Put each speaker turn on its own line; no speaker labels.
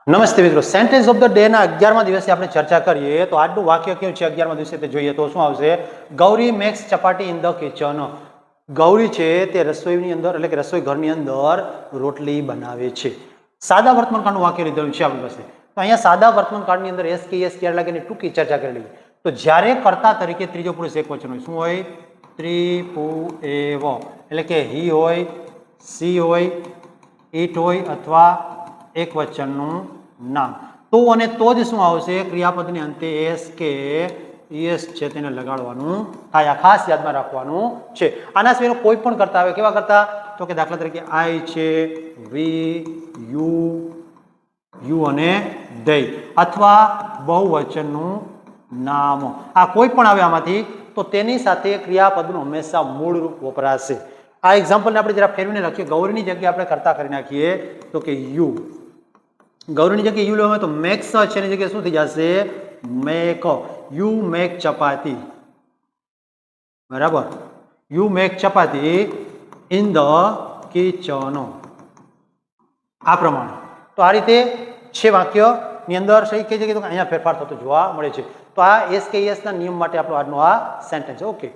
નમસ્તે મિત્રો, sentence of the day ના 11મા દિવસે આપણે ચર્ચા કરીએ તો આજનું વાક્ય કેવું છે 11મા દિવસે તે જોઈએ તો શું આવશે? Gauri makes chapati in the kitchen. Gauri છે તે રસોઈની અંદર એટલે કે રસોઈ ઘરની અંદર રોટલી બનાવે છે. સાદા વર્તમાનકાળનું વાક્ય લીધેલું છે આપણી પાસે. તો અહીંયા સાદા વર્તમાનકાળની અંદર એસ કે એસ ક્યારે લાગે ટૂંકી ચર્ચા કરેલી. તો જ્યારે કર્તા તરીકે ત્રીજો પુરુષ એકવચન હોય, શું હોય? ત્રિપુએવ, એટલે કે હી હોય, સી હોય, ઇટ હોય અથવા એક વચનનું નામ. તો અને તો જ શું આવશે? ક્રિયાપદની અંતે એસ કે એસ છે તેને લગાડવાનું થાય. ખાસ યાદમાં રાખવાનું છે. આના સિવાયનો કોઈ પણ કરતા આવે, કેવા કરતા? તો કે દાખલા તરીકે આઈ છે, વી, યુ અને દઈ, અથવા બહુવચનનું નામ. આ કોઈ પણ આવે આમાંથી તો તેની સાથે ક્રિયાપદનું હંમેશા મૂળ રૂપ વપરાશે. આ એક્ઝામ્પલને આપણે જરા ફેરવીને લખીએ. ગૌરીની જગ્યાએ આપણે કરતા કરી નાખીએ તો કે યુ. ગૌરીની જગ્યાએ યુ લેવામાં તો મેક્સ છે એની જગ્યાએ શું થઈ જશે? મેક. યુ મેક ચપાતી. બરાબર, you make chapati in the kitchen. આ પ્રમાણે તો આ રીતે છે વાક્યની અંદર. સહી કઈ જગ્યાએ તો અહીંયા ફેરફાર થતો જોવા મળે છે. તો આ એસ કે એસ ના નિયમ માટે આપણો આજનો આ સેન્ટેન્સ. ઓકે.